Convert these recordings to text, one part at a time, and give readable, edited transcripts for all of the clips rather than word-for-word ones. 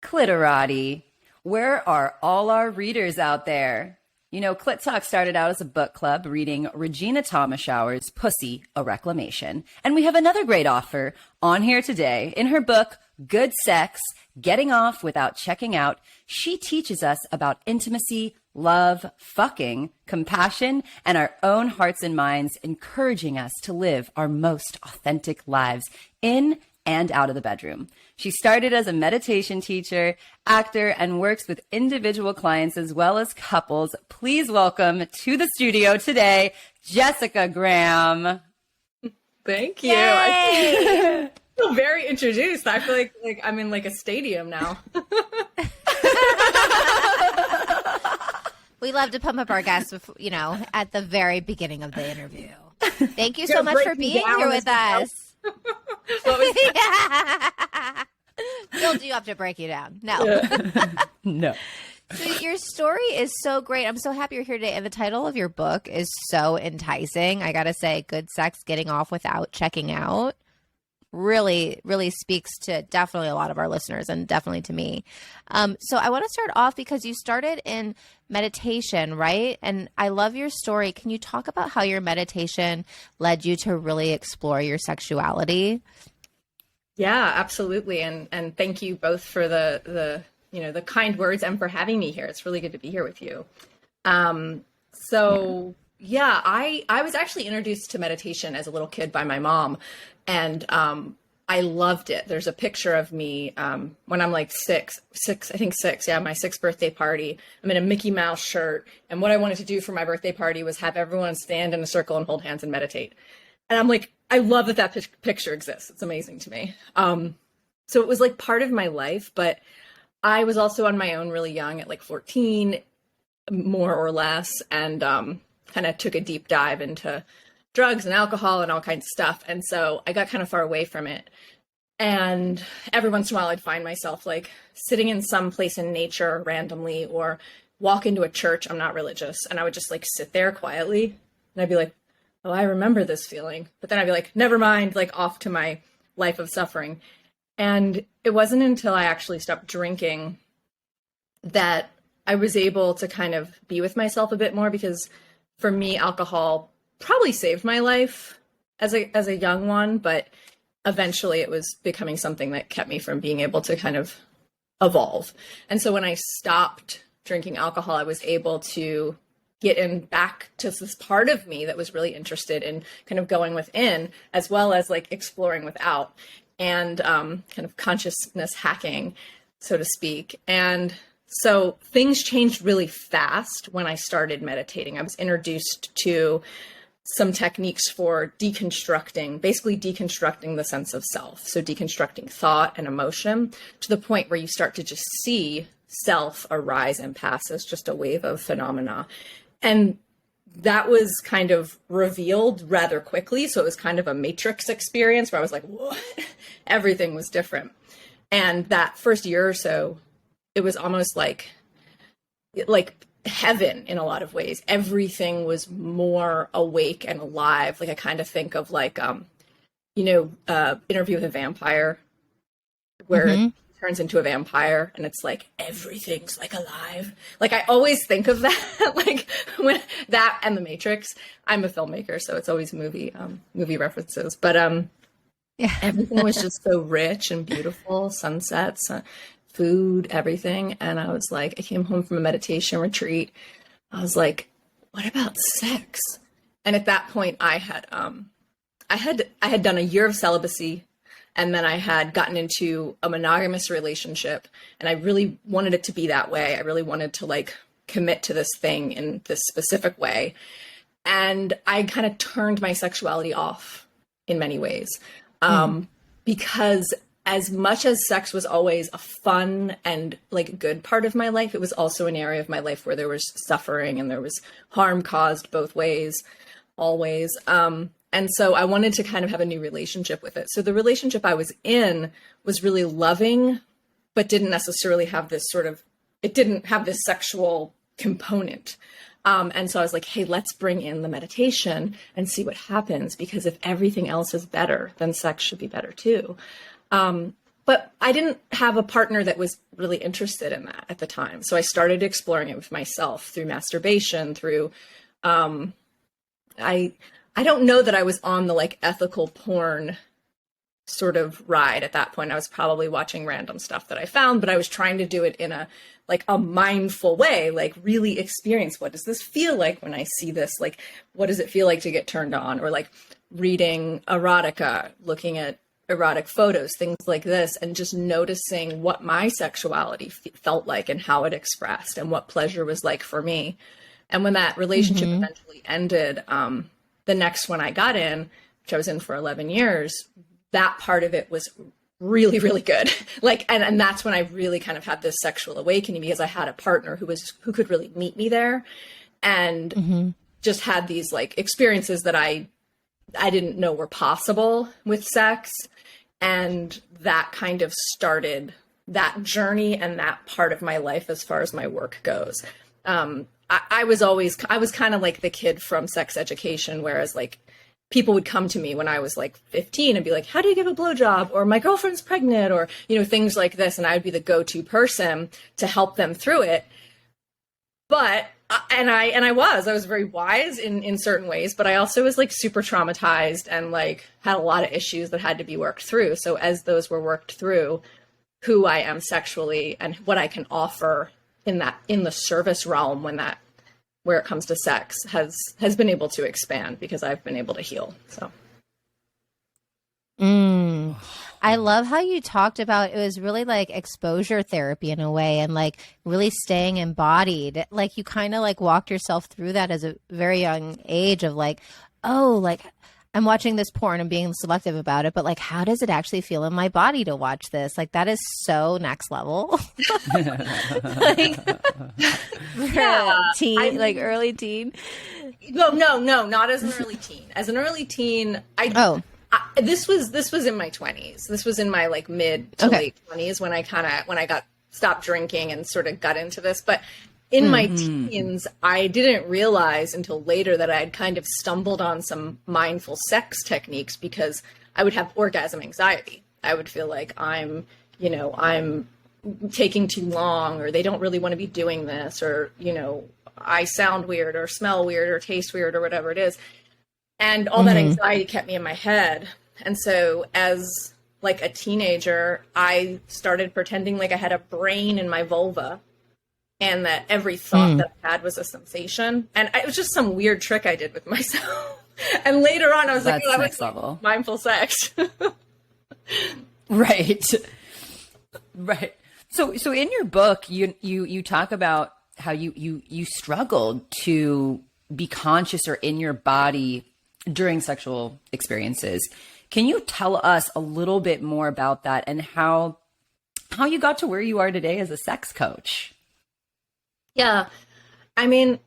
Clitorati. Where are all our readers out there? You know, Clit Talk started out as a book club reading Regena Thomashauer's Pussy, a Reclamation. And we have another great author on here today. In her book, Good Sex, Getting Off Without Checking Out, she teaches us about intimacy, love, fucking, compassion, and our own hearts and minds, encouraging us to live our most authentic lives in and out of the bedroom. She started as a meditation teacher, actor, and works with individual clients as well as couples. Please welcome to the studio today, Jessica Graham. Thank you. I feel very introduced. I feel like I'm in like a stadium now. We love to pump up our guests, you know, at the very beginning of the interview. Thank you so much for being here with us. What was that? You'll do have to break you down. No. Yeah. No. So your story is so great. I'm so happy you're here today. And the title of your book is so enticing. I got to say, Good Sex, Getting Off Without Checking Out really, really speaks to definitely a lot of our listeners and definitely to me. So I want to start off because you started in meditation, right? And I love your story. Can you talk about how your meditation led you to really explore your sexuality? Yeah, absolutely. And thank you both for the kind words and for having me here. It's really good to be here with you. I was actually introduced to meditation as a little kid by my mom, and I loved it. There's a picture of me when I'm like six, yeah, my 6th birthday party. I'm in a Mickey Mouse shirt, and what I wanted to do for my birthday party was have everyone stand in a circle and hold hands and meditate. And I'm like, I love that picture exists. It's amazing to me. So it was like part of my life, but I was also on my own really young at like 14, more or less, and kind of took a deep dive into drugs and alcohol and all kinds of stuff. And so I got kind of far away from it. And every once in a while I'd find myself like sitting in some place in nature randomly or walk into a church. I'm not religious. And I would just like sit there quietly. And I'd be like, oh, I remember this feeling. But then I'd be like, never mind, like off to my life of suffering. And it wasn't until I actually stopped drinking that I was able to kind of be with myself a bit more, because for me, alcohol probably saved my life as a young one, but eventually it was becoming something that kept me from being able to kind of evolve. And so when I stopped drinking alcohol, I was able to get in back to this part of me that was really interested in kind of going within, as well as like exploring without, and kind of consciousness hacking, so to speak. And so things changed really fast when I started meditating. I was introduced to some techniques for deconstructing the sense of self. So deconstructing thought and emotion to the point where you start to just see self arise and pass as just a wave of phenomena. And that was kind of revealed rather quickly. So it was kind of a matrix experience where I was like, what? Everything was different. And that first year or so, it was almost like heaven in a lot of ways. Everything was more awake and alive. Like I kind of think of like, Interview with a Vampire, where it turns into a vampire and it's like, everything's like alive. Like I always think of that, like when that and The Matrix. I'm a filmmaker, so it's always movie references, but everything was just so rich and beautiful, sunsets, food, everything. And I was like, I came home from a meditation retreat. I was like, what about sex? And at that point I had done a year of celibacy, and then I had gotten into a monogamous relationship, and I really wanted it to be that way. I really wanted to like commit to this thing in this specific way. And I kind of turned my sexuality off in many ways. Because as much as sex was always a fun and like good part of my life, it was also an area of my life where there was suffering and there was harm caused both ways, always. And so I wanted to kind of have a new relationship with it. So the relationship I was in was really loving, but didn't necessarily have this it didn't have this sexual component. And so I was like, hey, let's bring in the meditation and see what happens, because if everything else is better, then sex should be better too. but I didn't have a partner that was really interested in that at the time. So I started exploring it with myself through masturbation, through, I don't know that I was on the like ethical porn sort of ride at that point. I was probably watching random stuff that I found, but I was trying to do it in a like a mindful way, like really experience, what does this feel like when I see this? Like, what does it feel like to get turned on? Or like reading erotica, looking at erotic photos, things like this, and just noticing what my sexuality felt like and how it expressed and what pleasure was like for me. And when that relationship eventually ended, the next one I got in, which I was in for 11 years, that part of it was really, really good. Like, and that's when I really kind of had this sexual awakening, because I had a partner who could really meet me there, and just had these like experiences that I didn't know were possible with sex. And that kind of started that journey and that part of my life as far as my work goes. I was kind of like the kid from Sex Education, whereas like people would come to me when I was like 15 and be like, how do you give a blowjob? Or my girlfriend's pregnant, or, you know, things like this. And I would be the go-to person to help them through it. But, I was very wise in certain ways, but I also was like super traumatized and like had a lot of issues that had to be worked through. So as those were worked through, who I am sexually and what I can offer in the service realm where it comes to sex has been able to expand, because I've been able to heal. So. I love how you talked about, it was really like exposure therapy in a way, and like really staying embodied. Like you kind of like walked yourself through that as a very young age of like, oh, like I'm watching this porn and being selective about it, but like, how does it actually feel in my body to watch this? Like that is so next level. Like, teen, like early teen. No, not as an early teen. As an early teen, this was in my 20s. This was in my like mid to late 20s when I got stopped drinking and sort of got into this. But in my teens, I didn't realize until later that I had kind of stumbled on some mindful sex techniques, because I would have orgasm anxiety. I would feel like I'm taking too long, or they don't really want to be doing this, or, you know, I sound weird or smell weird or taste weird or whatever it is. And all that anxiety kept me in my head. And so as like a teenager, I started pretending like I had a brain in my vulva, and that every thought that I had was a sensation. And it was just some weird trick I did with myself. And later on, I was like, oh, that was level. Mindful sex. Right. Right. So in your book, you talk about how you struggled to be conscious or in your body during sexual experiences. Can you tell us a little bit more about that, and how you got to where you are today as a sex coach? Yeah. I mean,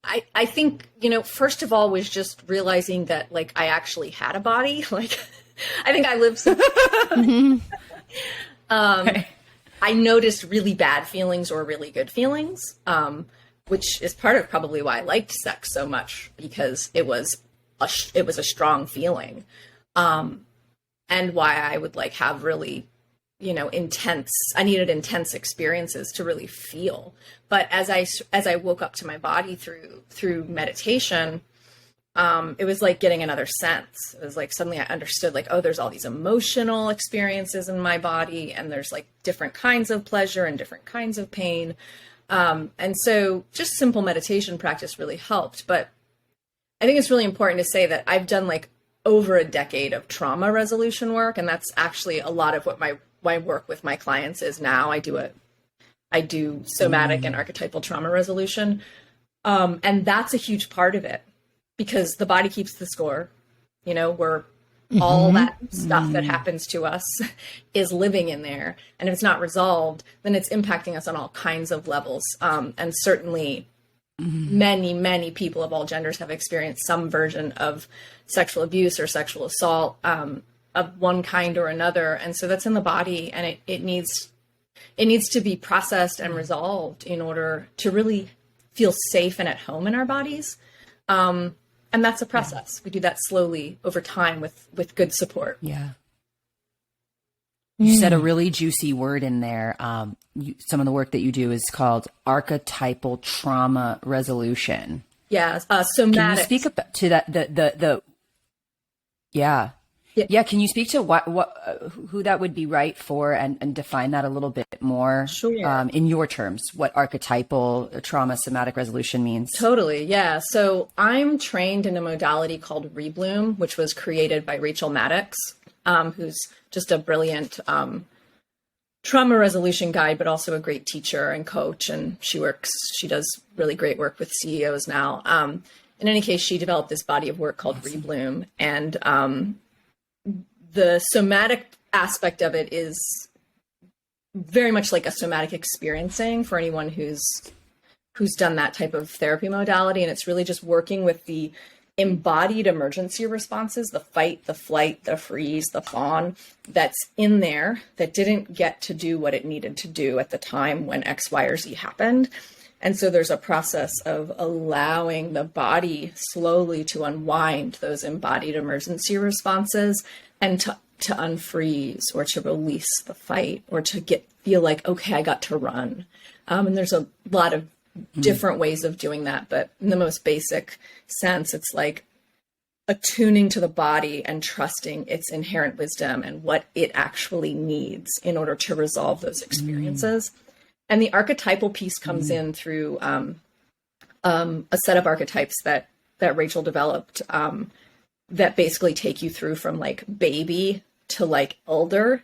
I think, you know, first of all was just realizing that like I actually had a body. Like I think I lived some I noticed really bad feelings or really good feelings, which is part of probably why I liked sex so much, because it was a strong feeling, and why I would like have really, you know, I needed intense experiences to really feel. But as I woke up to my body through meditation, it was like getting another sense. It was like suddenly I understood like, oh, there's all these emotional experiences in my body, and there's like different kinds of pleasure and different kinds of pain. And so just simple meditation practice really helped. But I think it's really important to say that I've done like over a decade of trauma resolution work. And that's actually a lot of what my work with my clients is now. I do somatic and archetypal trauma resolution. And that's a huge part of it, because the body keeps the score. You know, we're all that stuff that happens to us is living in there. And if it's not resolved, then it's impacting us on all kinds of levels. And certainly many, many people of all genders have experienced some version of sexual abuse or sexual assault of one kind or another. And so that's in the body, and it needs to be processed and resolved in order to really feel safe and at home in our bodies. And that's a process. We do that slowly over time with good support. Yeah. You said a really juicy word in there. Some of the work that you do is called archetypal trauma resolution. Yeah, Can somatic. you speak up to that? Yeah. Yeah. Yeah. Can you speak to who that would be right for and define that a little bit more? Sure. In your terms, what archetypal trauma somatic resolution means? Totally. Yeah. So I'm trained in a modality called Rebloom, which was created by Rachel Maddox, who's just a brilliant trauma resolution guide, but also a great teacher and coach. And she does really great work with CEOs now. In any case, she developed this body of work called Rebloom. And the somatic aspect of it is very much like a somatic experiencing for anyone who's done that type of therapy modality. And it's really just working with the embodied emergency responses, the fight, the flight, the freeze, the fawn, that's in there that didn't get to do what it needed to do at the time when X, Y, or Z happened. And so there's a process of allowing the body slowly to unwind those embodied emergency responses and to unfreeze or to release the fight or to feel like, okay, I got to run. And there's a lot of different ways of doing that. But in the most basic sense, it's like attuning to the body and trusting its inherent wisdom and what it actually needs in order to resolve those experiences. And the archetypal piece comes in through a set of archetypes that Rachel developed that basically take you through from like baby to like elder.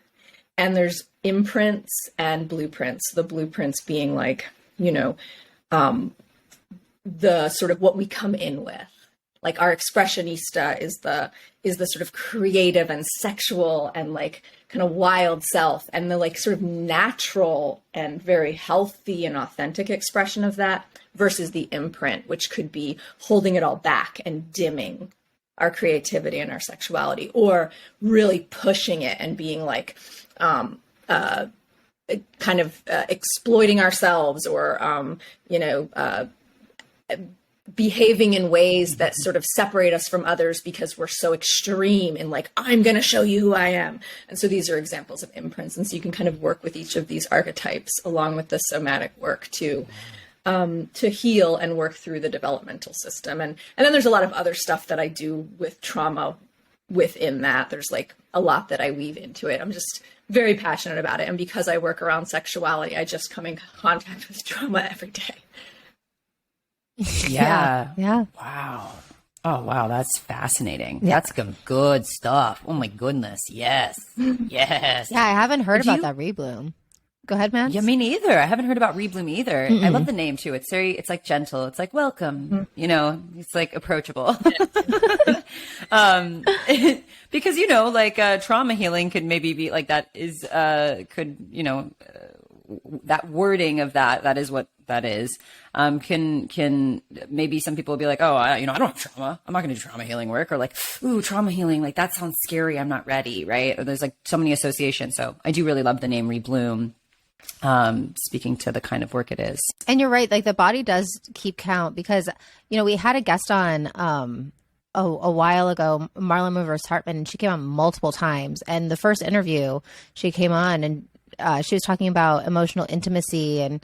And there's imprints and blueprints. The blueprints being like, the sort of what we come in with. Like our expressionista is the sort of creative and sexual and like kind of wild self, and the like sort of natural and very healthy and authentic expression of that versus the imprint, which could be holding it all back and dimming our creativity and our sexuality, or really pushing it and being like kind of exploiting ourselves, or behaving in ways that sort of separate us from others because we're so extreme in like, I'm going to show you who I am. And so these are examples of imprints. And so you can kind of work with each of these archetypes along with the somatic work to heal and work through the developmental system. And then there's a lot of other stuff that I do with trauma within that. There's like a lot that I weave into it. I'm just very passionate about it. And because I work around sexuality, I just come in contact with trauma every day. Yeah. Yeah. Wow. Oh, wow. That's fascinating. Yeah. That's some good stuff. Oh, my goodness. Yes. Yes. Yeah, I haven't heard about that Rebloom. Go ahead, man. Yeah, me neither. I haven't heard about Rebloom either. I love the name too. It's like gentle. It's like welcome. It's like approachable. Because like trauma healing could maybe be like that is that wording of that is what that is. Can maybe some people will be like, oh, I don't have trauma. I'm not going to do trauma healing work, or like, ooh, trauma healing, like that sounds scary. I'm not ready, right? Or there's like so many associations. So I do really love the name Rebloom. Speaking to the kind of work it is. And you're right, like the body does keep count, because we had a guest on a while ago, Marla Movers Hartman, and she came on multiple times. And the first interview she came on, and she was talking about emotional intimacy, and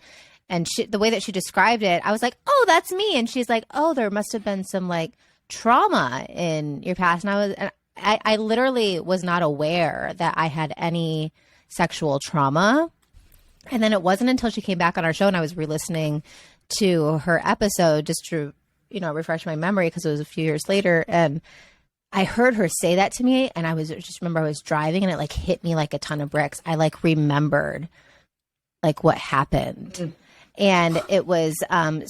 the way that she described it, I was like, oh, that's me. And she's like, oh, there must have been some like trauma in your past. And I literally was not aware that I had any sexual trauma. And then it wasn't until she came back on our show and I was re-listening to her episode just to, refresh my memory, because it was a few years later. And I heard her say that to me, and I remember I was driving and it like hit me like a ton of bricks. I like remembered like what happened. And it was and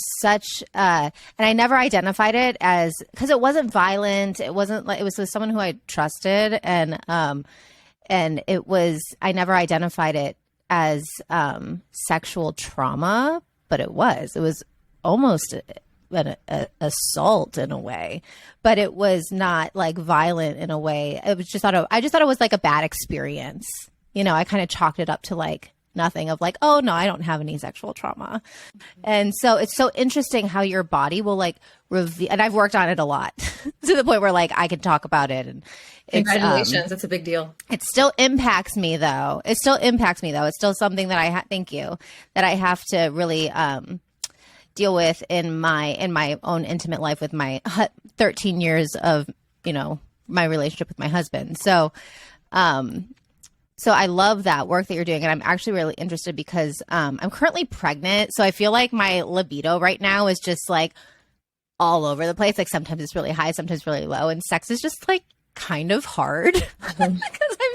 I never identified it as, because it wasn't violent. It wasn't like, it was with someone who I trusted. And it was, I never identified it as sexual trauma, but it was almost an assault in a way, but it was not like violent in a way. It was just I just thought it was like a bad experience. I kind of chalked it up to like nothing of like, oh no, I don't have any sexual trauma. And so it's so interesting how your body will like reveal, and I've worked on it a lot to the point where like I can talk about it, and Congratulations. It's a big deal. it still impacts me though. It still impacts me though. It's still something that thank you, that I have to really deal with in my own intimate life with my 13 years of, you know, my relationship with my husband. So so I love that work that you're doing. And I'm actually really interested because I'm currently pregnant. So I feel like my libido right now is just like all over the place. Like sometimes it's really high, sometimes really low. And sex is just like kind of hard because I'm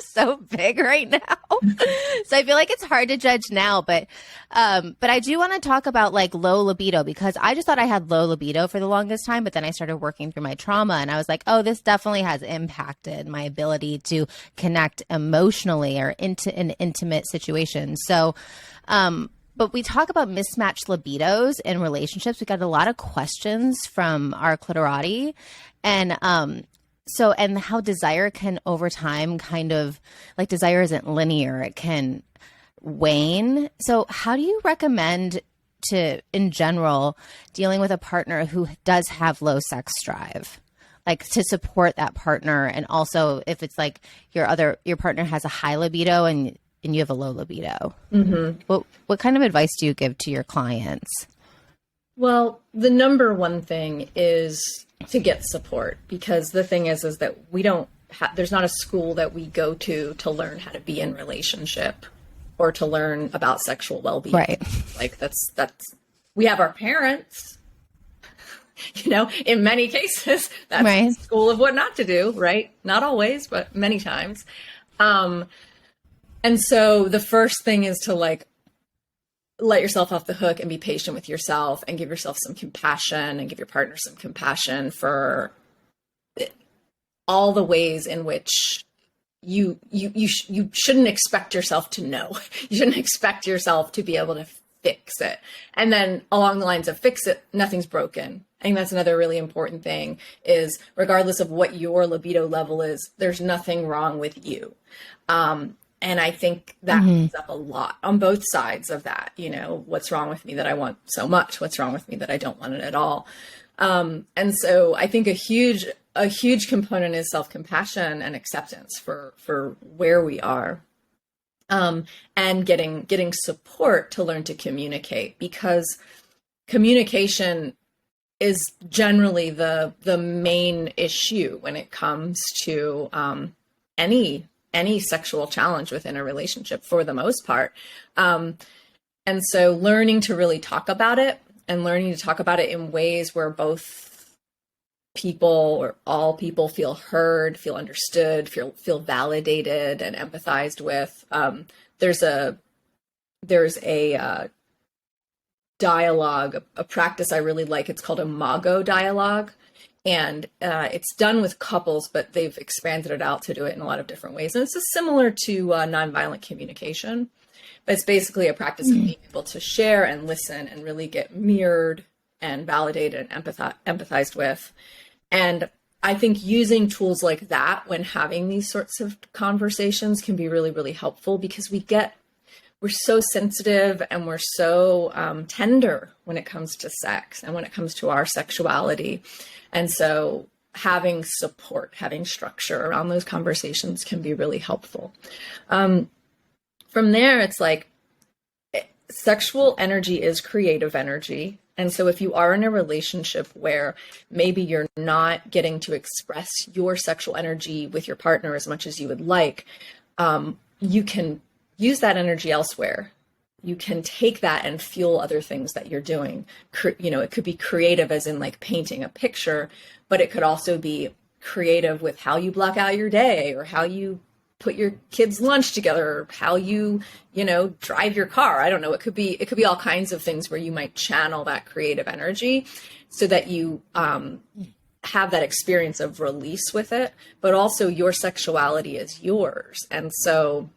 so big right now. So I feel like it's hard to judge now. But I do want to talk about like low libido, because I just thought I had low libido for the longest time. But then I started working through my trauma and I was like, oh, this definitely has impacted my ability to connect emotionally or into an intimate situation. So, but we talk about mismatched libidos in relationships. We got a lot of questions from our clitorati, and and how desire can over time kind of like desire isn't linear. It can wane. So how do you recommend to, in general, dealing with a partner who does have low sex drive, like to support that partner? And also if it's like your partner has a high libido and you have a low libido, what kind of advice do you give to your clients? Well, the number one thing is to get support, because the thing is that we don't there's not a school that we go to learn how to be in relationship or to learn about sexual well-being. Right. Like that's we have our parents, you know, in many cases, that's right. the school of what not to do, right? Not always, but many times. And so the first thing is to like let yourself off the hook and be patient with yourself and give yourself some compassion and give your partner some compassion for all the ways in which you shouldn't expect yourself to know. You shouldn't expect yourself to be able to fix it. And then along the lines of fix it, nothing's broken. I think that's another really important thing is regardless of what your libido level is, there's nothing wrong with you. And I think that comes up a lot on both sides of that. You know, what's wrong with me that I want so much? What's wrong with me that I don't want it at all? And so I think a huge component is self-compassion and acceptance for where we are. And getting support to learn to communicate, because communication is generally the main issue when it comes to any sexual challenge within a relationship for the most part. And so learning to really talk about it and learning to talk about it in ways where both people or all people feel heard, feel understood, feel validated and empathized with. There's a dialogue, a practice I really like. It's called a Mago dialogue. And it's done with couples, but they've expanded it out to do it in a lot of different ways. And it's just similar to nonviolent communication. But it's basically a practice of being able to share and listen and really get mirrored and validated and empathized with. And I think using tools like that when having these sorts of conversations can be really, really helpful, because we're so sensitive and we're so tender when it comes to sex and when it comes to our sexuality. And so having support, having structure around those conversations can be really helpful. From there, it's like sexual energy is creative energy. And so if you are in a relationship where maybe you're not getting to express your sexual energy with your partner as much as you would like, you can use that energy elsewhere. You can take that and fuel other things that you're doing. You know, it could be creative as in like painting a picture, but it could also be creative with how you block out your day, or how you put your kids' lunch together, or how you drive your car. I don't know. It could be all kinds of things where you might channel that creative energy so that you have that experience of release with it, but also your sexuality is yours. And so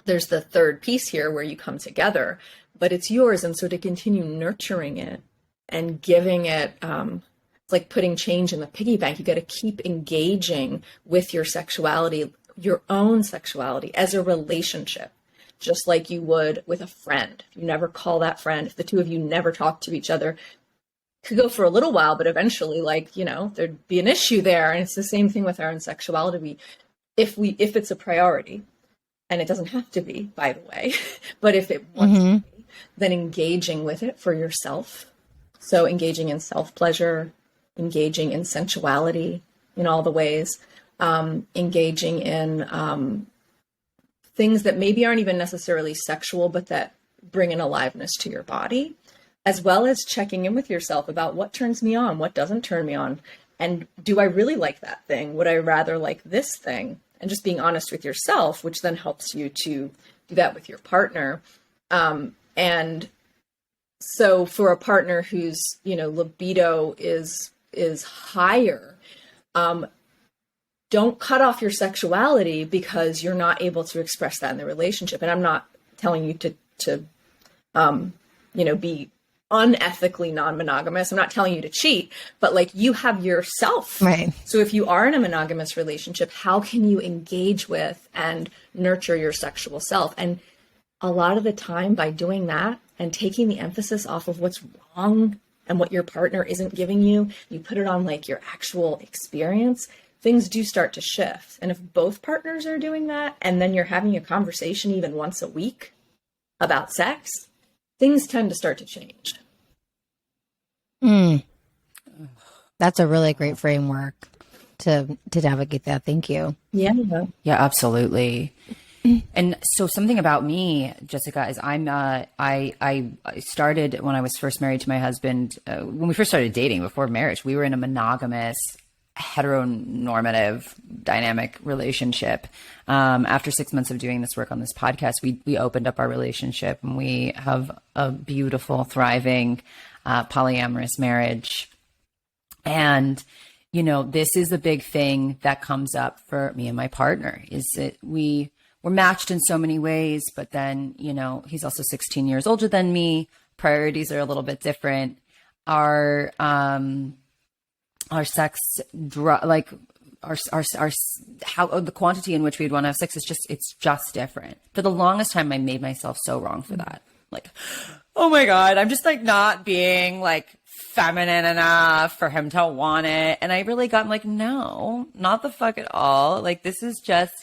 there's the third piece here where you come together, but it's yours. And so to continue nurturing it and giving it, it's like putting change in the piggy bank. You got to keep engaging with your sexuality, your own sexuality as a relationship, just like you would with a friend. If you never call that friend, if the two of you never talk to each other, could go for a little while, but eventually, like, you know, there'd be an issue there. And it's the same thing with our own sexuality. If it's a priority, and it doesn't have to be, by the way, but if it wants to be, then engaging with it for yourself. So engaging in self-pleasure, engaging in sensuality in all the ways, engaging in things that maybe aren't even necessarily sexual, but that bring an aliveness to your body, as well as checking in with yourself about what turns me on, what doesn't turn me on, and do I really like that thing? Would I rather like this thing? And just being honest with yourself, which then helps you to do that with your partner. And so for a partner whose, you know, libido is higher, don't cut off your sexuality because you're not able to express that in the relationship. And I'm not telling you to you know, be unethically non-monogamous. I'm not telling you to cheat, but like, you have yourself. Right. So if you are in a monogamous relationship, how can you engage with and nurture your sexual self? And a lot of the time, by doing that and taking the emphasis off of what's wrong and what your partner isn't giving you, you put it on like your actual experience, things do start to shift. And if both partners are doing that, and then you're having a conversation even once a week about sex, things tend to start to change. That's a really great framework to navigate that. Thank you. Yeah. Yeah, absolutely. And so something about me, Jessica, is I started when I was first married to my husband. When we first started dating before marriage, we were in a monogamous, heteronormative, dynamic relationship. After 6 months of doing this work on this podcast, we opened up our relationship, and we have a beautiful, thriving, polyamorous marriage. And, you know, this is a big thing that comes up for me and my partner, is that we're matched in so many ways, but then, you know, he's also 16 years older than me. Priorities are a little bit different. Our sex, like our how the quantity in which we'd want to have sex is it's just different. For the longest time, I made myself so wrong for that. Like, oh my God, I'm just like not being like feminine enough for him to want it. And I really got like, no, not the fuck at all. Like, this is just,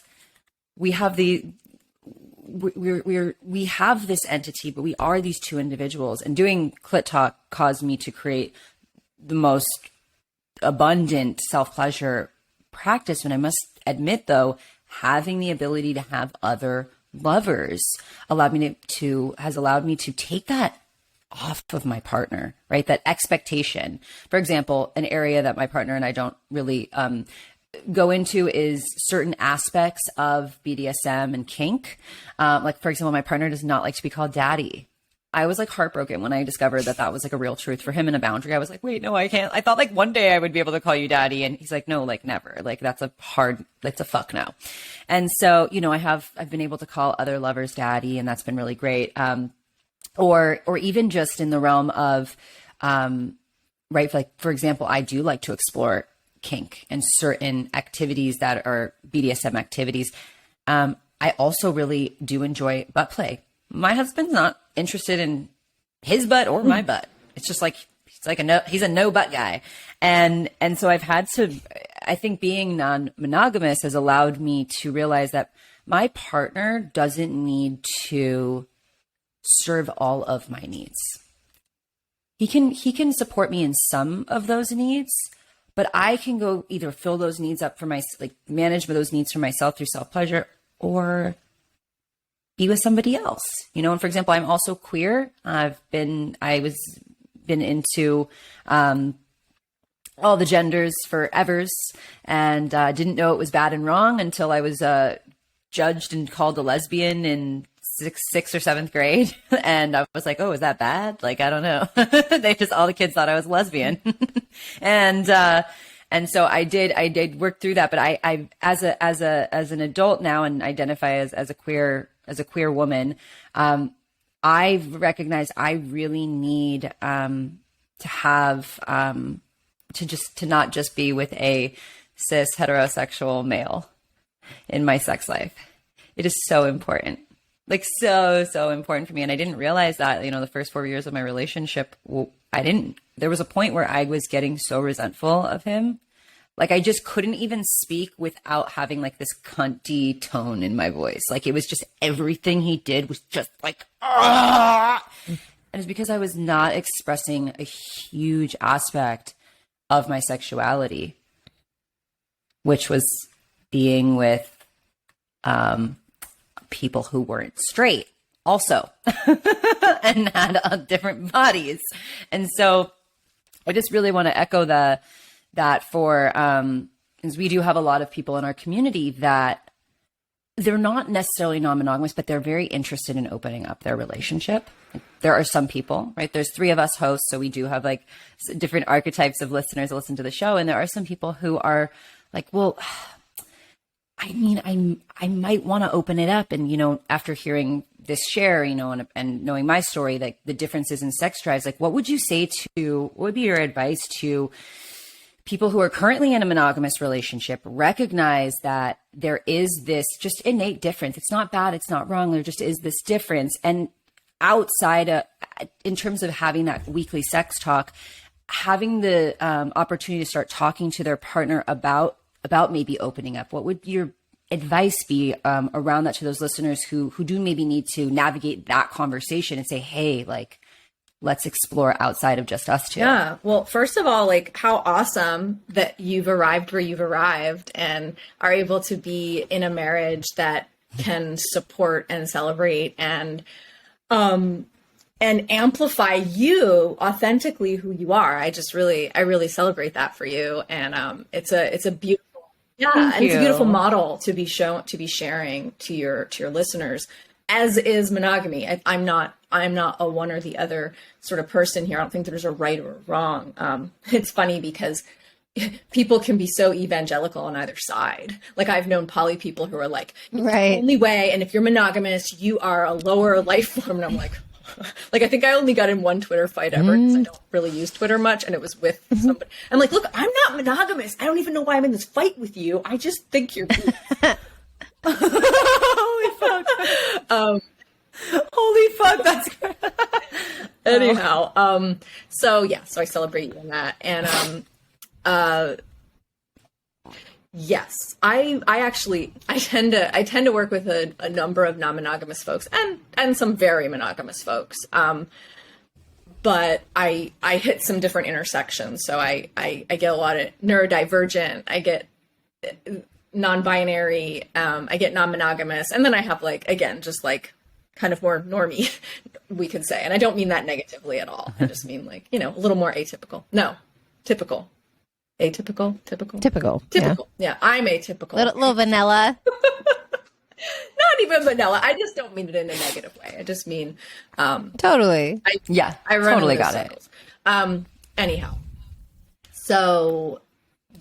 we have we have this entity, but we are these two individuals. And doing Clit Talk caused me to create the most abundant self-pleasure practice. And I must admit, though, having the ability to have other lovers has allowed me to take that off of my partner, right? That expectation. For example, an area that my partner and I don't really go into is certain aspects of BDSM and kink. Like, for example, my partner does not like to be called daddy. I was like heartbroken when I discovered that was like a real truth for him and a boundary. I was like, wait, no, I can't. I thought like one day I would be able to call you daddy. And he's like, no, like never. Like that's a fuck no. And so, you know, I've been able to call other lovers daddy, and that's been really great. Or even just in the realm of, right. Like, for example, I do like to explore kink and certain activities that are BDSM activities. I also really do enjoy butt play. My husband's not interested in his butt or my butt. It's just like, he's a no butt guy. And so I've had to, I think being non-monogamous has allowed me to realize that my partner doesn't need to serve all of my needs. He can support me in some of those needs, but I can go either fill those needs up for manage those needs for myself through self-pleasure, or be with somebody else, you know. And for example, I'm also queer. I was into all the genders for evers, and didn't know it was bad and wrong until I was judged and called a lesbian in sixth or seventh grade. And I was like, oh, is that bad? Like, I don't know. All the kids thought I was a lesbian. And so I did work through that. But I as an adult now, and identify as a queer woman, I've recognized I really need to have to not just be with a cis heterosexual male in my sex life. It is so important. Like so important for me. And I didn't realize that, the first 4 years of my relationship, there was a point where I was getting so resentful of him. Like I just couldn't even speak without having like this cunty tone in my voice. Like it was just everything he did was just like, ah! And it's because I was not expressing a huge aspect of my sexuality, which was being with people who weren't straight also and had different bodies. And so I just really want to echo that for, because we do have a lot of people in our community that they're not necessarily non-monogamous, but they're very interested in opening up their relationship. There are some people, right? There's 3 of us hosts, so we do have like different archetypes of listeners that listen to the show. And there are some people who are like, well, I mean, I might want to open it up. And, after hearing this share, and knowing my story, like the differences in sex drives, like what would be your advice to people who are currently in a monogamous relationship? Recognize that there is this just innate difference. It's not bad. It's not wrong. There just is this difference. And in terms of having that weekly sex talk, having the opportunity to start talking to their partner about maybe opening up. What would your advice be around that to those listeners who do maybe need to navigate that conversation and say, hey, like, let's explore outside of just us two? Yeah. Well, first of all, like how awesome that you've arrived where you've arrived and are able to be in a marriage that can support and celebrate and amplify you authentically who you are. I really celebrate that for you. And it's a beautiful, and it's a beautiful model to be sharing to your listeners, as is monogamy. I'm not a one or the other sort of person here. I don't think there's a right or a wrong. It's funny because people can be so evangelical on either side. Like I've known poly people who are like, right, the only way, and if you're monogamous, you are a lower life form. And I'm like, I think I only got in one Twitter fight ever because I don't really use Twitter much. And it was with somebody. I'm like, look, I'm not monogamous. I don't even know why I'm in this fight with you. I just think you're Holy fuck. Holy fuck. That's anyhow. So I celebrate you in that. And, yes, I tend to work with a number of non-monogamous folks and some very monogamous folks. But I hit some different intersections. So I get a lot of neurodivergent, I get non-binary, I get non-monogamous. And then I have just kind of more normie, we could say. And I don't mean that negatively at all. I just mean a little more atypical. No, typical. Atypical, typical. Yeah, I'm atypical. Little vanilla. Not even vanilla. I just don't mean it in a negative way. I just mean totally. I run totally in got circles. Anyhow, so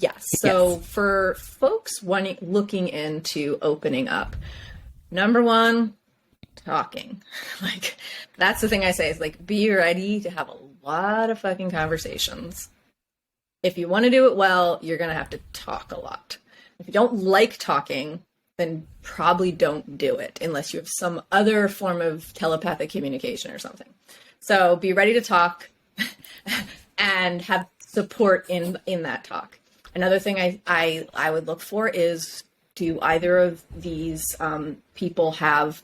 yes. So for folks looking into opening up, number one, talking. Like that's the thing I say is be ready to have a lot of fucking conversations. If you want to do it well, you're going to have to talk a lot. If you don't like talking, then probably don't do it unless you have some other form of telepathic communication or something. So be ready to talk and have support in that talk. Another thing I would look for is, do either of these people have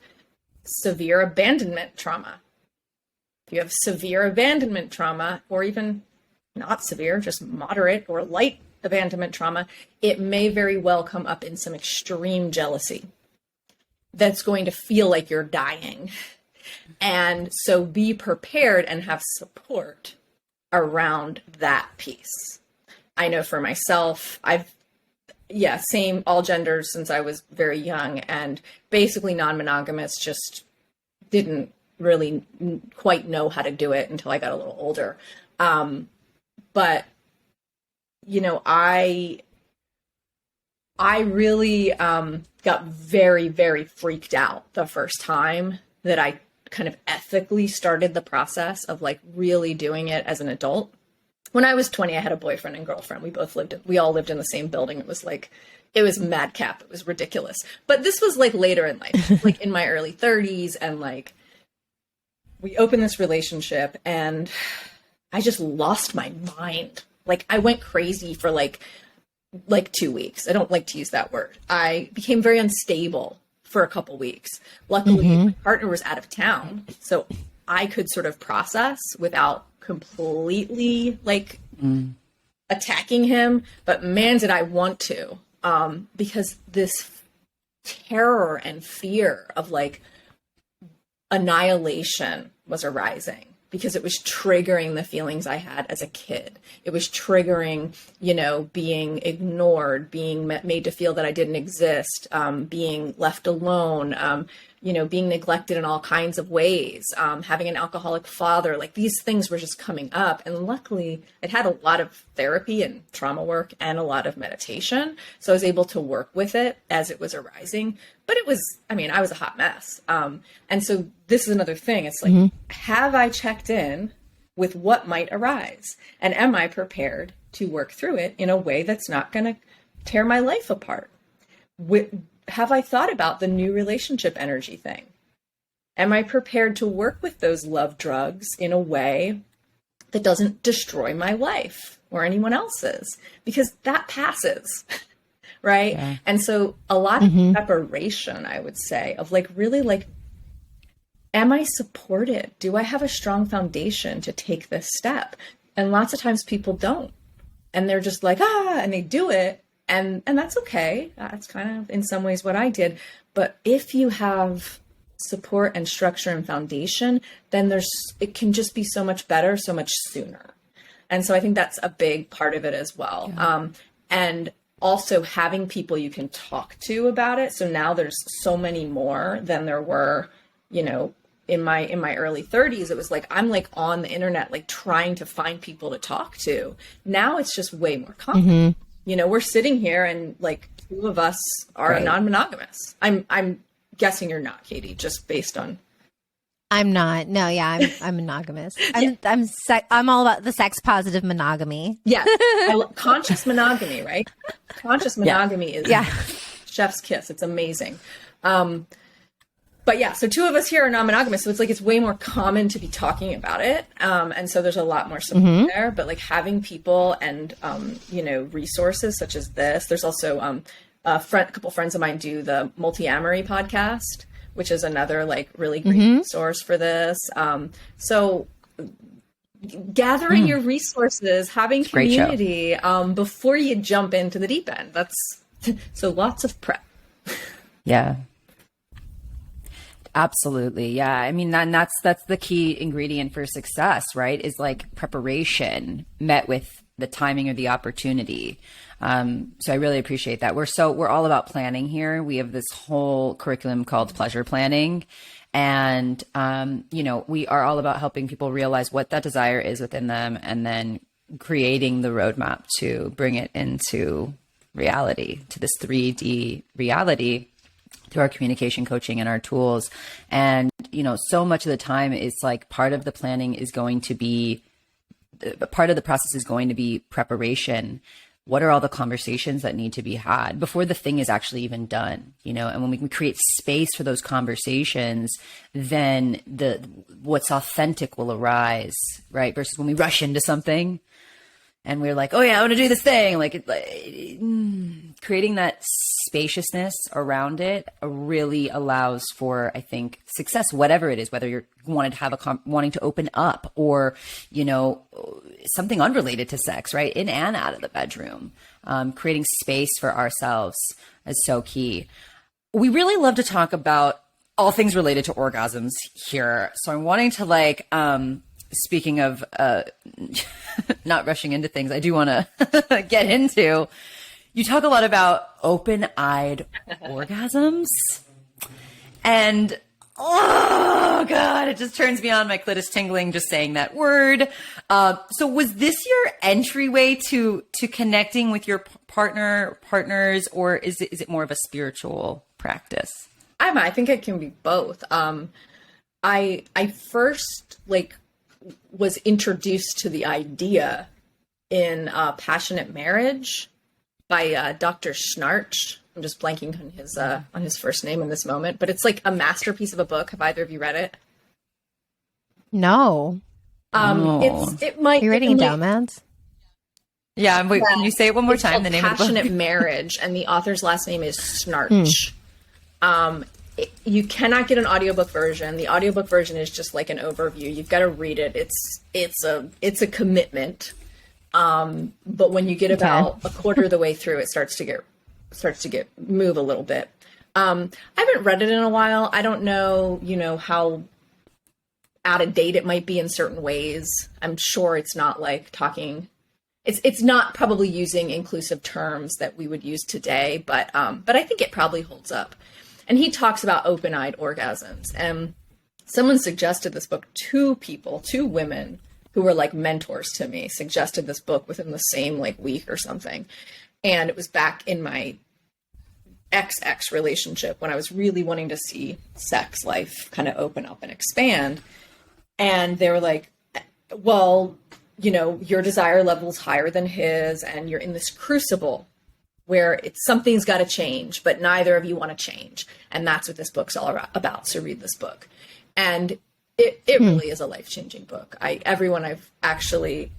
severe abandonment trauma? If you have severe abandonment trauma, or even not severe, just moderate or light abandonment trauma, it may very well come up in some extreme jealousy that's going to feel like you're dying. And so be prepared and have support around that piece. I know for myself, same all genders since I was very young, and basically non-monogamous, just didn't really quite know how to do it until I got a little older. But, I really got very, very freaked out the first time that I kind of ethically started the process of really doing it as an adult. When I was 20, I had a boyfriend and girlfriend. We all lived in the same building. It was It was madcap. It was ridiculous. But this was like later in life, like in my early 30s. And like, we opened this relationship and I just lost my mind. Like, I went crazy for like 2 weeks. I don't like to use that word. I became very unstable for a couple weeks. Luckily, my partner was out of town, so I could sort of process without completely like attacking him. But man, did I want to, because this terror and fear of like annihilation was arising, because it was triggering the feelings I had as a kid. It was triggering, you know, being ignored, being made to feel that I didn't exist, being left alone, you know, being neglected in all kinds of ways, having an alcoholic father. Like, these things were just coming up. And luckily, I'd had a lot of therapy and trauma work and a lot of meditation. So I was able to work with it as it was arising. But it was, I mean, I was a hot mess. And so this is another thing. It's like, have I checked in with what might arise? And am I prepared to work through it in a way that's not going to tear my life apart? Have I thought about the new relationship energy thing? Am I prepared to work with those love drugs in a way that doesn't destroy my life or anyone else's? Because that passes, right? Yeah. And so a lot of preparation, I would say, of like, really like, am I supported? Do I have a strong foundation to take this step? And lots of times people don't. And they're just like, and they do it. And that's okay. That's kind of in some ways what I did. But if you have support and structure and foundation, then it can just be so much better, so much sooner. And so I think that's a big part of it as well. Yeah. And also having people you can talk to about it. So now there's so many more than there were, you know, in my early 30s. It was like, I'm like on the internet, like trying to find people to talk to. Now it's just way more common. You know, we're sitting here and like 2 of us are non-monogamous. I'm guessing you're not, Katie, just based on. I'm not. No, yeah, I'm monogamous. I'm all about the sex positive monogamy. Yeah, conscious monogamy, right? Conscious monogamy is chef's kiss. It's amazing. But yeah, so 2 of us here are non-monogamous. So it's like, it's way more common to be talking about it. And so there's a lot more support there, but like having people and, you know, resources such as this. There's also a couple friends of mine do the Multi-Amory podcast, which is another like really great resource for this. So gathering your resources, having community before you jump into the deep end. So lots of prep. Yeah. Absolutely. Yeah. I mean, that's the key ingredient for success, right? Is like preparation met with the timing or the opportunity. So I really appreciate that. We're all about planning here. We have this whole curriculum called pleasure planning. And, you know, we are all about helping people realize what that desire is within them and then creating the roadmap to bring it into reality, to this 3D reality, through our communication coaching and our tools. And, you know, so much of the time it's like part of the planning is going to be, part of the process is going to be preparation. What are all the conversations that need to be had before the thing is actually even done, you know? And when we can create space for those conversations, then what's authentic will arise, right? Versus when we rush into something and we're like, oh yeah, I want to do this thing. Creating that spaciousness around it really allows for, I think, success, whatever it is, whether you're wanting to open up or, you know, something unrelated to sex, right? In and out of the bedroom, creating space for ourselves is so key. We really love to talk about all things related to orgasms here. So I'm wanting to speaking of not rushing into things, I do want to get into, you talk a lot about open-eyed orgasms. And, oh, God, it just turns me on. My clit is tingling just saying that word. So was this your entryway to connecting with your partners, or is it more of a spiritual practice? I think it can be both. I first, was introduced to the idea in Passionate Marriage by Dr. Schnarch. I'm just blanking on his first name in this moment, but it's like a masterpiece of a book. Have either of you read it? No. It might. You're writing it down, Mads? Yeah. Wait, can you say it one more time? The name of the book? Passionate Marriage, and the author's last name is Schnarch. You cannot get an audiobook version. The audiobook version is just like an overview. You've got to read it. It's a commitment. But when you get about a quarter of the way through, it starts to get move a little bit. I haven't read it in a while. I don't know, how out of date it might be in certain ways. I'm sure it's not like talking. It's not probably using inclusive terms that we would use today, but I think it probably holds up. And he talks about open-eyed orgasms. And someone suggested this book. Two women who were like mentors to me, suggested this book within the same like week or something. And it was back in my XX relationship when I was really wanting to see sex life kind of open up and expand. And they were like, well, your desire level's higher than his, and you're in this crucible where something's got to change, but neither of you want to change. And that's what this book's all about. So read this book. And it really is a life-changing book. Everyone I've actually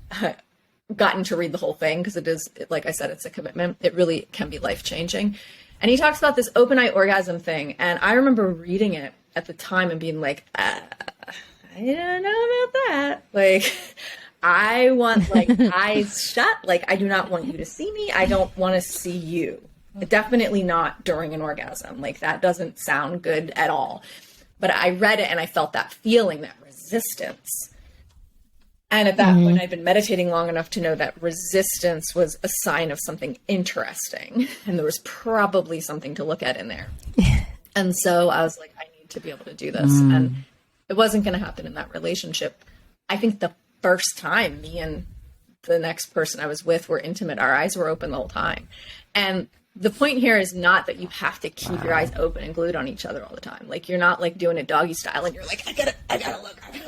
gotten to read the whole thing, because it is, like I said, it's a commitment. It really can be life-changing. And he talks about this open-eye orgasm thing. And I remember reading it at the time and being like, I don't know about that. Like, I want eyes shut. Like, I do not want you to see me. I don't want to see you. Definitely not during an orgasm. Like, that doesn't sound good at all. But I read it and I felt that feeling, that resistance. And at that point, I'd been meditating long enough to know that resistance was a sign of something interesting. And there was probably something to look at in there. And so I was like, I need to be able to do this. And it wasn't going to happen in that relationship. I think the first time me and the next person I was with were intimate, our eyes were open the whole time. And the point here is not that you have to keep your eyes open and glued on each other all the time. Like, you're not like doing it doggy style and you're like, I gotta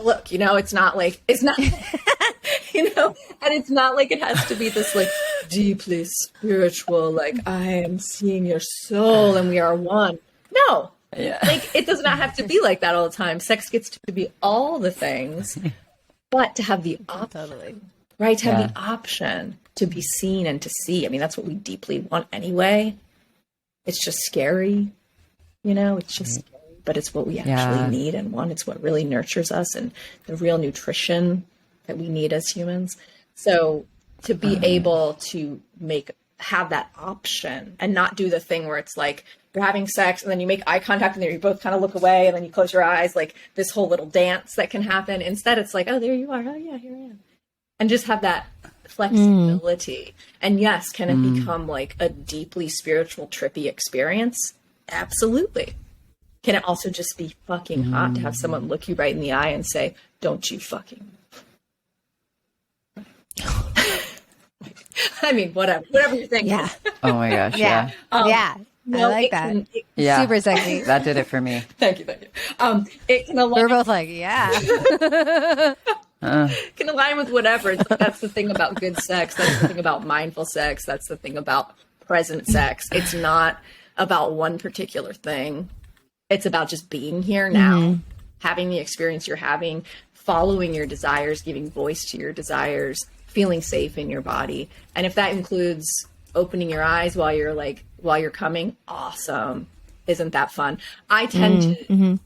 look, it's not like, it's not, and it's not like it has to be this like deeply spiritual, like, I am seeing your soul and we are one. No, like, it does not have to be like that all the time. Sex gets to be all the things, but to have the option, right? To have the option to be seen and to see. I mean, that's what we deeply want anyway. It's just scary, it's just scary, but it's what we actually need and want. It's what really nurtures us and the real nutrition that we need as humans. So to be able to have that option and not do the thing where it's like, you're having sex and then you make eye contact and then you both kind of look away and then you close your eyes, like this whole little dance that can happen. Instead, it's like, oh, there you are. Oh yeah, here I am. And just have that flexibility. And yes, can it become like a deeply spiritual, trippy experience? Absolutely. Can it also just be fucking hot to have someone look you right in the eye and say, don't you fucking I mean, whatever you're thinking. Yeah. Oh my gosh. Yeah. I like that. Super sexy. That did it for me. Thank you. It can align. We're both like, Can align with whatever. That's the thing about good sex. That's the thing about mindful sex. That's the thing about present sex. It's not about one particular thing. It's about just being here now, having the experience you're having, following your desires, giving voice to your desires, feeling safe in your body. And if that includes opening your eyes while you're coming, awesome. Isn't that fun? I tend to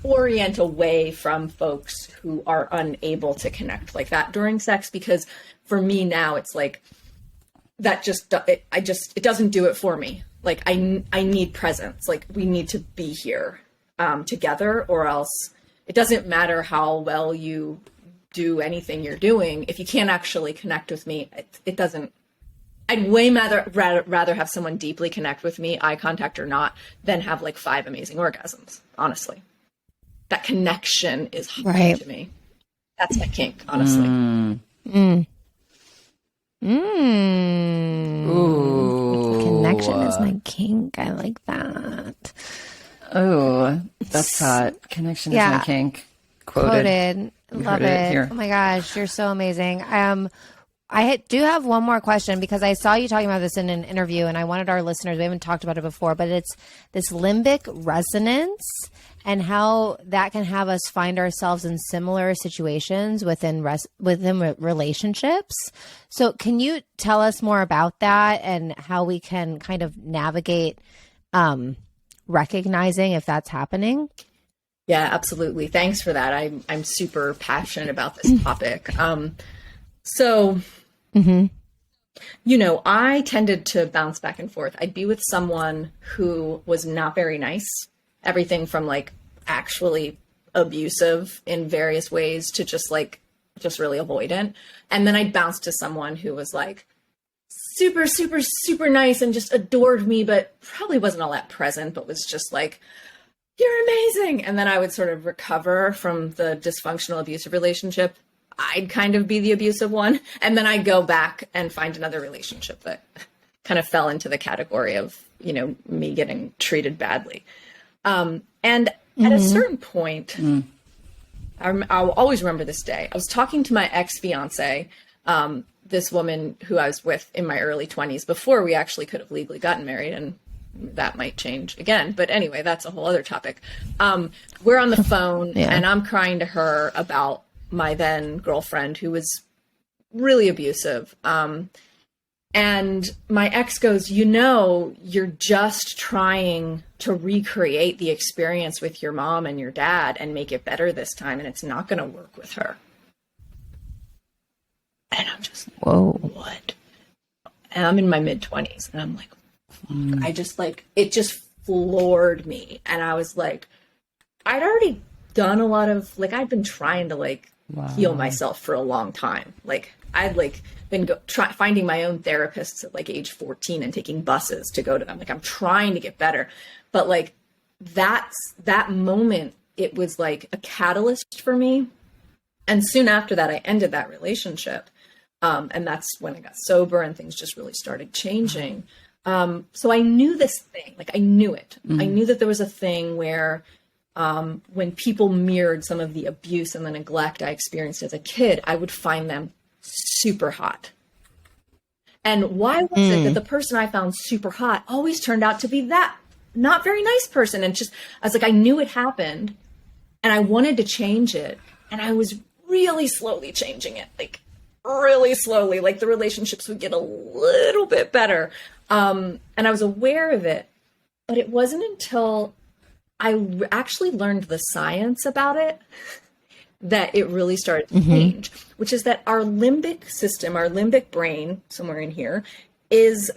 orient away from folks who are unable to connect like that during sex, because for me now it's like that it doesn't do it for me. Like I need presence. Like we need to be here together, or else it doesn't matter how well you do anything you're doing. If you can't actually connect with me, it doesn't. I'd way rather have someone deeply connect with me, eye contact or not, than have like 5 amazing orgasms, honestly. That connection is hard to me. That's my kink, honestly. Ooh. Connection is my kink. I like that. Oh, that's hot. Connection is my kink. Quoted. Love it. Here. Oh my gosh, you're so amazing. do have one more question because I saw you talking about this in an interview and I wanted our listeners, we haven't talked about it before, but it's this limbic resonance and how that can have us find ourselves in similar situations within relationships. So can you tell us more about that and how we can kind of navigate recognizing if that's happening? Yeah, absolutely. Thanks for that. I'm super passionate about this topic. I tended to bounce back and forth. I'd be with someone who was not very nice, everything from like actually abusive in various ways to just really avoidant. And then I'd bounce to someone who was like super, super, super nice and just adored me, but probably wasn't all that present, but was just like, you're amazing. And then I would sort of recover from the dysfunctional abusive relationship. I'd kind of be the abusive one. And then I'd go back and find another relationship that kind of fell into the category of, me getting treated badly. And at a certain point, I'll always remember this day. I was talking to my ex-fiance, this woman who I was with in my early 20s before we actually could have legally gotten married, and that might change again. But anyway, that's a whole other topic. We're on the phone and I'm crying to her about my then girlfriend who was really abusive. And my ex goes, you're just trying to recreate the experience with your mom and your dad and make it better this time. And it's not going to work with her. And I'm just like, whoa, what? And I'm in my mid-20s and I'm like, it just floored me. And I was like, I'd already done a lot of, I'd been trying to heal myself for a long time. I'd been finding my own therapists at age 14 and taking buses to go to them. I'm trying to get better. But that moment, it was like a catalyst for me. And soon after that, I ended that relationship. And that's when I got sober and things just really started changing. So I knew this thing, I knew it. I knew that there was a thing where when people mirrored some of the abuse and the neglect I experienced as a kid, I would find them super hot. And why was it that the person I found super hot always turned out to be that not very nice person? And I was like, I knew it happened and I wanted to change it. And I was really slowly changing it, really slowly, the relationships would get a little bit better. And I was aware of it, but it wasn't until I actually learned the science about it that it really started to change, which is that our limbic system, our limbic brain, somewhere in here, is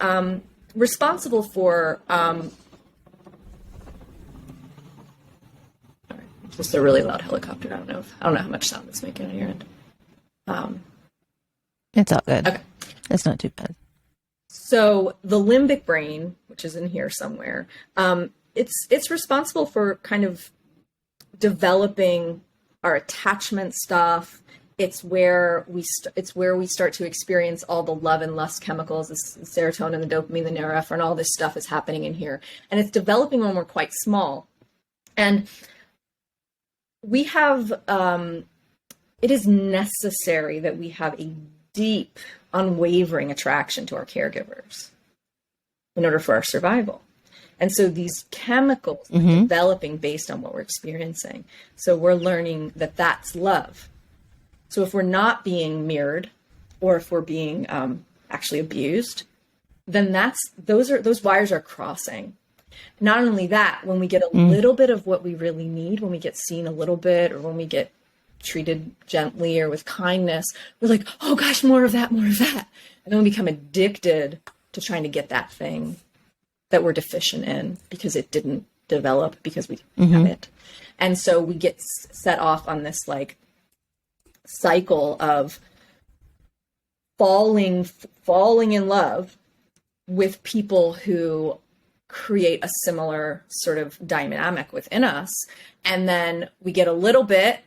responsible for just a really loud helicopter. I don't know how much sound it's making on your end. It's all good. Okay. It's not too bad. So the limbic brain, which is in here somewhere, it's responsible for kind of developing our attachment stuff. It's where we start to experience all the love and lust chemicals, the serotonin, the dopamine, the norepinephrine, all this stuff is happening in here. And it's developing when we're quite small. And we have, it is necessary that we have a deep, unwavering attraction to our caregivers in order for our survival. And so these chemicals are developing based on what we're experiencing. So we're learning that that's love. So if we're not being mirrored or if we're being actually abused, then those wires are crossing. Not only that, when we get a little bit of what we really need, when we get seen a little bit or when we get treated gently or with kindness, we're like, oh gosh, more of that. And then we become addicted to trying to get that thing that we're deficient in because it didn't develop because we didn't have it. And so we get set off on this cycle of falling in love with people who create a similar sort of dynamic within us. And then we get a little bit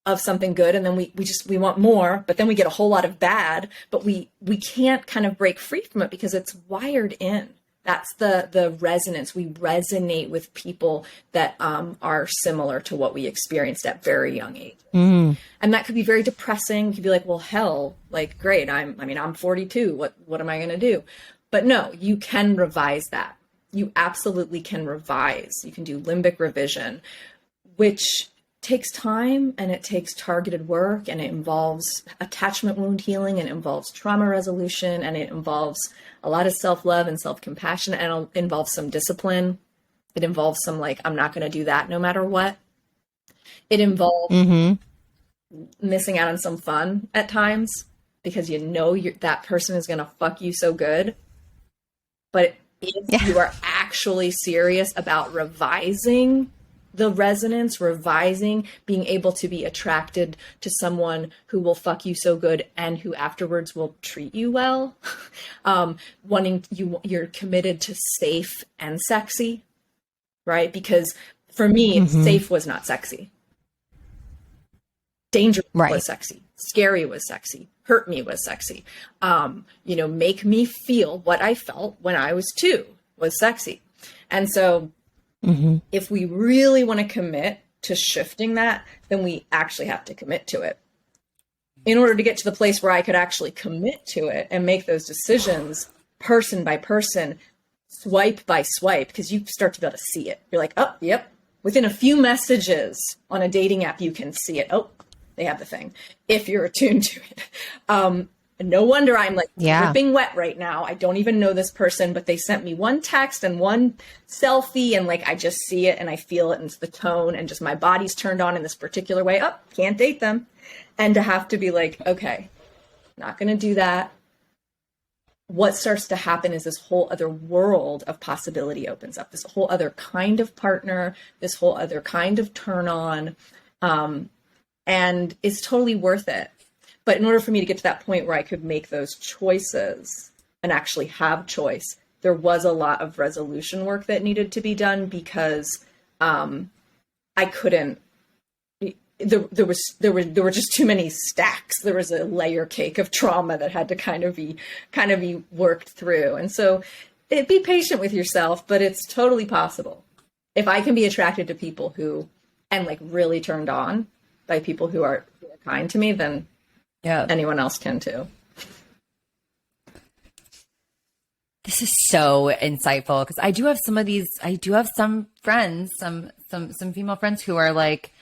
of something good and then we want more, but then we get a whole lot of bad, but we can't kind of break free from it because it's wired in. That's the resonance. We resonate with people that are similar to what we experienced at very young age. And that could be very depressing. You could be like, well, hell, like, great. I'm 42. What am I going to do? But no, you can revise that. You absolutely can revise. You can do limbic revision, which takes time and it takes targeted work, and it involves attachment wound healing, and it involves trauma resolution, and it involves a lot of self-love and self-compassion, and it involves some discipline. It involves some like, I'm not going to do that no matter what. It involves missing out on some fun at times because you know that person is going to fuck you so good. But if you are actually serious about revising the resonance, revising, being able to be attracted to someone who will fuck you so good and who afterwards will treat you well, you're committed to safe and sexy, right? Because for me, safe was not sexy. Dangerous was sexy. Scary was sexy. Hurt me was sexy. Make me feel what I felt when I was 2 was sexy. And so if we really want to commit to shifting that, then we actually have to commit to it. In order to get to the place where I could actually commit to it and make those decisions person by person, swipe by swipe, because you start to be able to see it. You're like, oh, yep. Within a few messages on a dating app, you can see it. Oh, they have the thing. If you're attuned to it. No wonder I'm like dripping wet right now. I don't even know this person, but they sent me one text and one selfie, and like I just see it and I feel it, and it's the tone, and just my body's turned on in this particular way. Oh, can't date them. And to have to be like, okay, not going to do that. What starts to happen is this whole other world of possibility opens up, this whole other kind of partner, this whole other kind of turn on. And it's totally worth it. But in order for me to get to that point where I could make those choices and actually have choice, there was a lot of resolution work that needed to be done because I couldn't. There were just too many stacks. There was a layer cake of trauma that had to kind of be worked through. And so, be patient with yourself, but it's totally possible. If I can be attracted to people and like really turned on by people who are kind to me, then anyone else can too. This is so insightful because I do have some friends, some female friends who are like,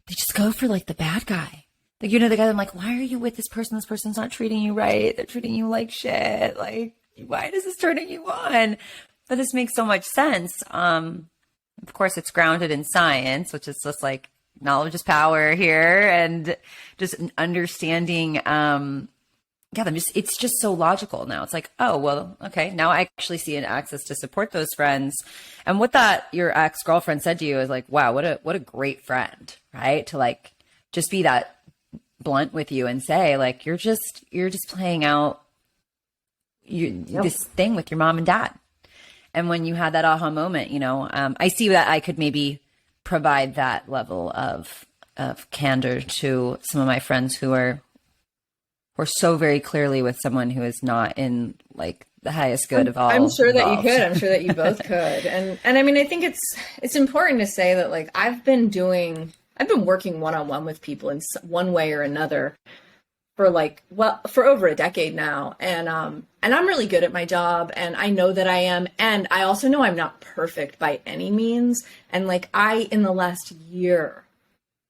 they just go for like the bad guy. Like, the guy, I'm like, why are you with this person? This person's not treating you right. They're treating you like shit. Like, why is this turning you on? But this makes so much sense. Of course, it's grounded in science, which is just like, knowledge is power here, and just understanding. It's just so logical now. It's like, oh, well, okay, now I actually see an access to support those friends. And what that your ex-girlfriend said to you is like, wow, what a great friend, right? To like just be that blunt with you and say like, you're just playing out this thing with your mom and dad. And when you had that aha moment, I see that I could maybe provide that level of candor to some of my friends who are so very clearly with someone who is not in like the highest good of all. I'm sure that involved. you could. I'm sure that you both could. And I mean, I think it's important to say that like I've been working one-on-one with people in one way or another for over a decade now. And I'm really good at my job, and I know that I am. And I also know I'm not perfect by any means. And like in the last year,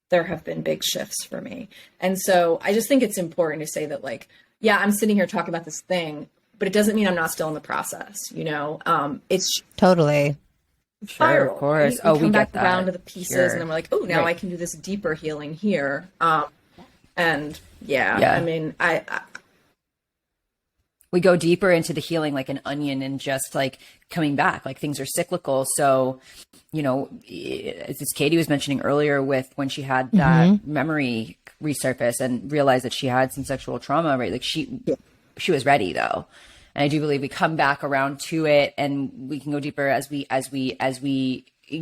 there have been big shifts for me. And so I just think it's important to say that like, yeah, I'm sitting here talking about this thing, but it doesn't mean I'm not still in the process. It's totally. Sure, of course. We come back get that. around to the pieces, Sure. and then we're like, oh, now I can do this deeper healing here. And I mean, we go deeper into the healing like an onion and just like coming back, like things are cyclical. So, as Katie was mentioning earlier with when she had that memory resurface and realized that she had some sexual trauma, right? Like she was ready though. And I do believe we come back around to it and we can go deeper as we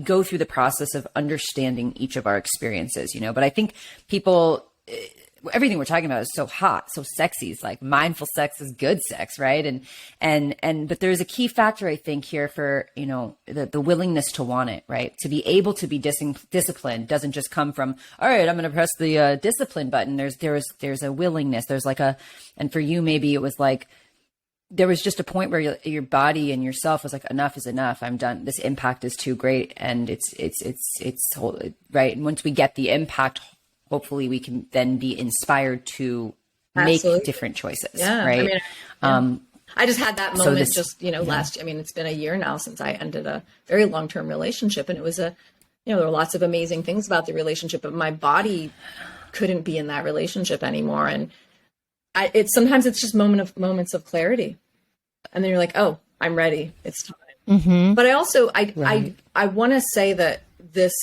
go through the process of understanding each of our experiences, but I think people, everything we're talking about is so hot, so sexy. It's like mindful sex is good sex, right? But there's a key factor, I think, here for, the willingness to want it, right? To be able to be disciplined doesn't just come from, all right, I'm going to press the discipline button. There's a willingness. There's like and for you, maybe it was like, there was just a point where your body and yourself was like, enough is enough. I'm done. This impact is too great. And it's right. And once we get the impact, hopefully we can then be inspired to make different choices. Yeah. Right. I just had that moment last, it's been a year now since I ended a very long-term relationship, and it was there were lots of amazing things about the relationship, but my body couldn't be in that relationship anymore. And sometimes it's just moments of clarity. And then you're like, oh, I'm ready. It's time. Mm-hmm. But I also, I want to say that this,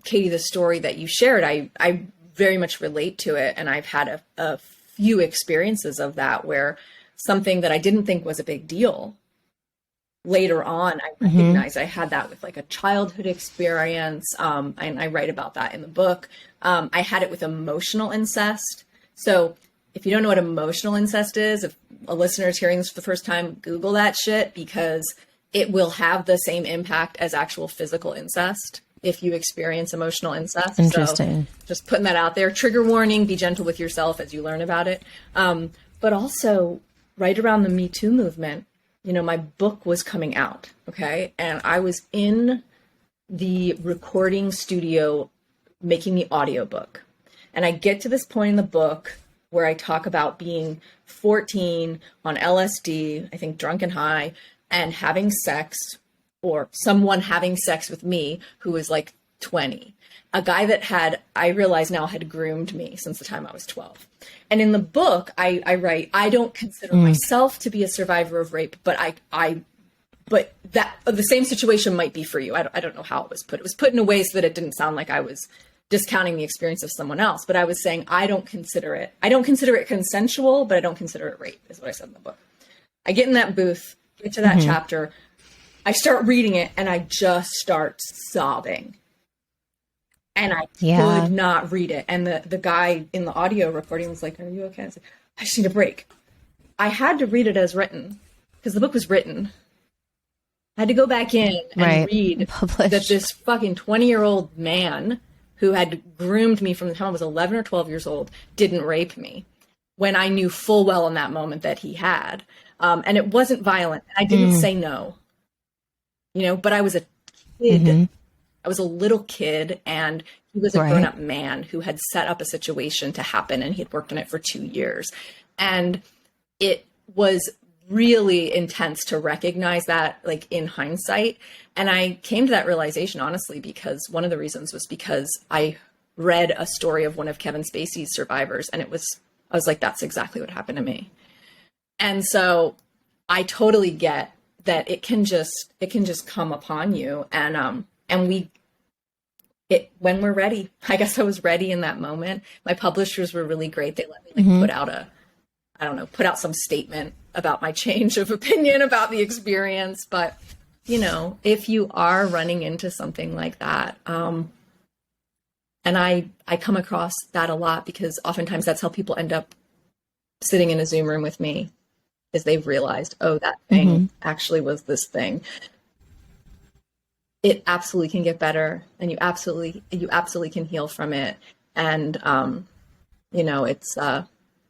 Katie, the story that you shared, I very much relate to it. And I've had a few experiences of that where something that I didn't think was a big deal, later on, I recognized I had that with like a childhood experience. And I write about that in the book. I had it with emotional incest. So if you don't know what emotional incest is, if a listener is hearing this for the first time, Google that shit, because it will have the same impact as actual physical incest if you experience emotional incest. Interesting. So just putting that out there. Trigger warning, be gentle with yourself as you learn about it. But also right around the Me Too movement, my book was coming out, okay? And I was in the recording studio making the audiobook. And I get to this point in the book where I talk about being 14 on LSD, I think drunk and high, and having sex, or someone having sex with me who was like 20. A guy that I realize now, had groomed me since the time I was 12. And in the book, I write, I don't consider myself to be a survivor of rape, but but that the same situation might be for you. I don't know how it was put. It was put in a way so that it didn't sound like I was discounting the experience of someone else, but I was saying, I don't consider it consensual, but I don't consider it rape, is what I said in the book. I get in that booth, get to that chapter, I start reading it, and I just start sobbing. And I could not read it. And the guy in the audio recording was like, are you okay? I was like, I just need a break. I had to read it as written, because the book was written. I had to go back in and read that this fucking 20-year-old man who had groomed me from the time I was 11 or 12 years old didn't rape me, when I knew full well in that moment that he had. And it wasn't violent. And I didn't say no, but I was a kid. I was a little kid, and he was a grown-up man who had set up a situation to happen, and he had worked on it for 2 years. And it was really intense to recognize that, like, in hindsight. And I came to that realization, honestly, because one of the reasons was because I read a story of one of Kevin Spacey's survivors, and I was like, that's exactly what happened to me. And so I totally get that it can just come upon you. And when we're ready, I guess I was ready in that moment. My publishers were really great. They let me put out some statement about my change of opinion about the experience. But, if you are running into something like that, and I come across that a lot, because oftentimes that's how people end up sitting in a Zoom room with me, is they've realized, oh, that thing actually was this thing. It absolutely can get better, and you absolutely can heal from it. And, it's, and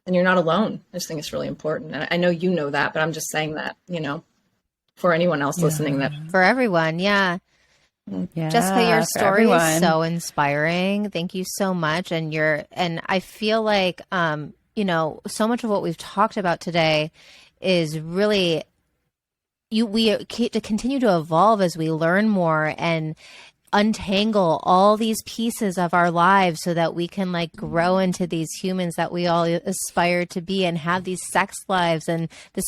you're not alone. I just think it's really important. And I know you know that, but I'm just saying that, for anyone else listening, that for everyone. Yeah. Jessica, your story is so inspiring. Thank you so much. And I feel like, so much of what we've talked about today is really, we to continue to evolve as we learn more and untangle all these pieces of our lives so that we can grow into these humans that we all aspire to be, and have these sex lives and this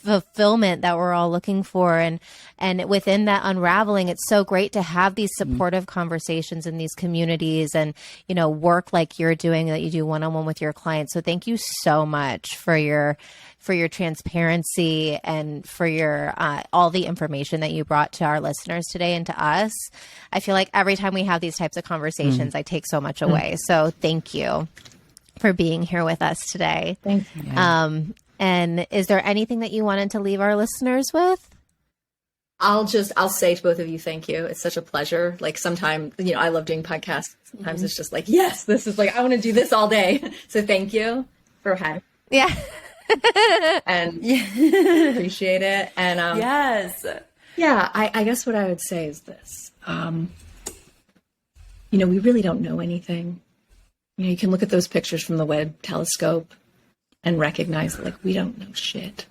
fulfillment that we're all looking for. And within that unraveling, it's so great to have these supportive conversations in these communities, and, work like you're doing, that you do one-on-one with your clients. So thank you so much for your transparency and for your all the information that you brought to our listeners today and to us. I feel like every time we have these types of conversations, I take so much away. So thank you. for being here with us today. Thank you. And is there anything that you wanted to leave our listeners with? I'll say to both of you, thank you. It's such a pleasure. Like sometimes, I love doing podcasts. Sometimes it's just like, yes, this is like, I want to do this all day. So thank you for having me. Yeah. And appreciate it. And Yes. yeah, I guess what I would say is this. We really don't know anything. You can look at those pictures from the Webb telescope and recognize that, like, we don't know shit.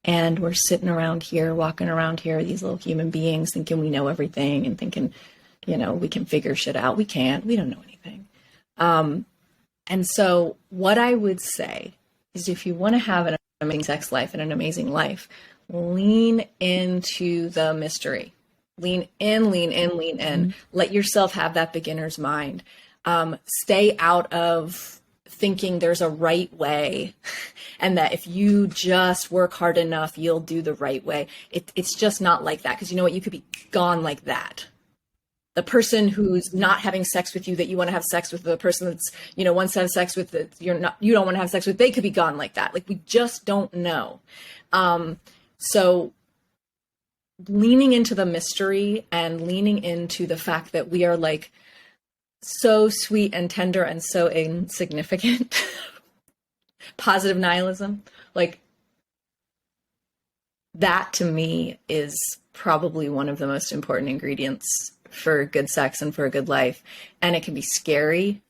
And we're sitting around here, walking around here, these little human beings thinking we know everything and thinking, we can figure shit out. We can't. We don't know anything. And so what I would say is if you want to have an amazing sex life and an amazing life, lean into the mystery. Lean in, lean in, lean in. Let yourself have that beginner's mind. Stay out of thinking there's a right way and that if you just work hard enough, you'll do the right way. It's just not like that. Because you know what? You could be gone like that. The person who's not having sex with you that you want to have sex with, the person that's, wants to have sex with that you don't want to have sex with, they could be gone like that. Like, we just don't know. So leaning into the mystery and leaning into the fact that we are like so sweet and tender and so insignificant. Positive nihilism, like that to me is probably one of the most important ingredients for good sex and for a good life. And it can be scary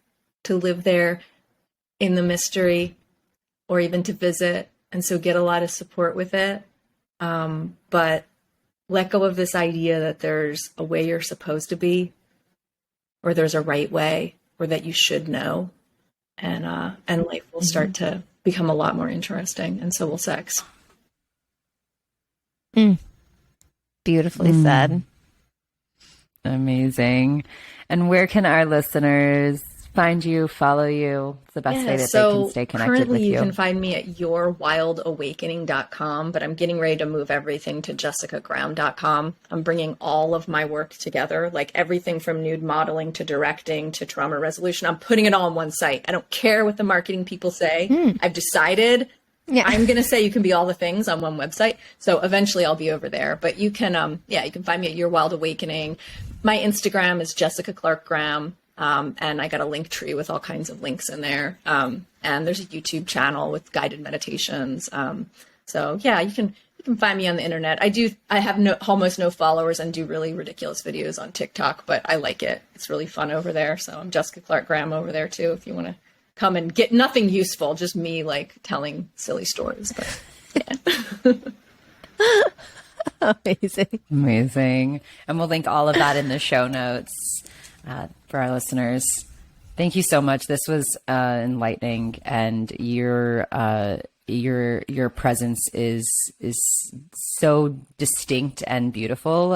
to live there in the mystery or even to visit. And so get a lot of support with it. But let go of this idea that there's a way you're supposed to be, or there's a right way, or that you should know. And life will start to become a lot more interesting. And so will sex. Beautifully said. Amazing. And where can our listeners find you, follow you? It's the best way that they can stay connected with currently you. You can find me at yourwildawakening.com, but I'm getting ready to move everything to jessicagraham.com. I'm bringing all of my work together, like everything from nude modeling to directing to trauma resolution. I'm putting it all on one site. I don't care what the marketing people say. I've decided I'm going to say you can be all the things on one website. So eventually I'll be over there, but you can, you can find me at Your Wild Awakening. My Instagram is Jessica Clark Graham. And I got a link tree with all kinds of links in there. And there's a YouTube channel with guided meditations. So yeah, you can find me on the internet. I have almost no followers and do really ridiculous videos on TikTok, but I like it. It's really fun over there. So I'm Jessica Clark Graham over there too, if you want to come and get nothing useful, just me like telling silly stories. But yeah. Amazing. And we'll link all of that in the show notes. For our listeners, thank you so much. This was enlightening, and your presence is so distinct and beautiful.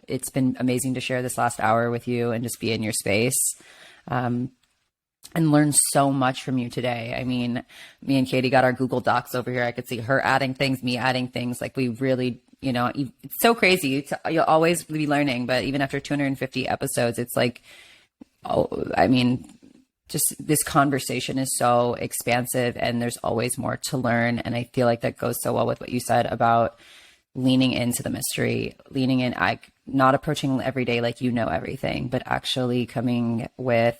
It's been amazing to share this last hour with you and just be in your space, and learn so much from you today. I mean, me and Katie got our Google Docs over here. I could see her adding things, me adding things. Like, we really, it's so crazy. You'll always be learning, but even after 250 episodes, it's like, just this conversation is so expansive and there's always more to learn. And I feel like that goes so well with what you said about leaning into the mystery, leaning in, not approaching every day like everything, but actually coming with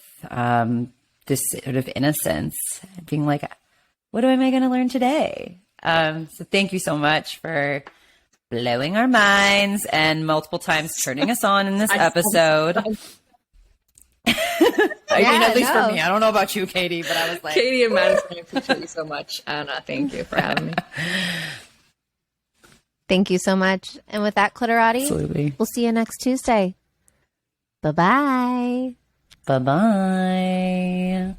this sort of innocence, being like, what am I going to learn today? So thank you so much for blowing our minds and multiple times turning us on in this episode. At least for me. I don't know about you, Katie, but I was like, Katie and Madison, I appreciate you so much. And thank you for having me. Thank you so much. And with that, Clitorati, absolutely. We'll see you next Tuesday. Bye-bye. Bye-bye.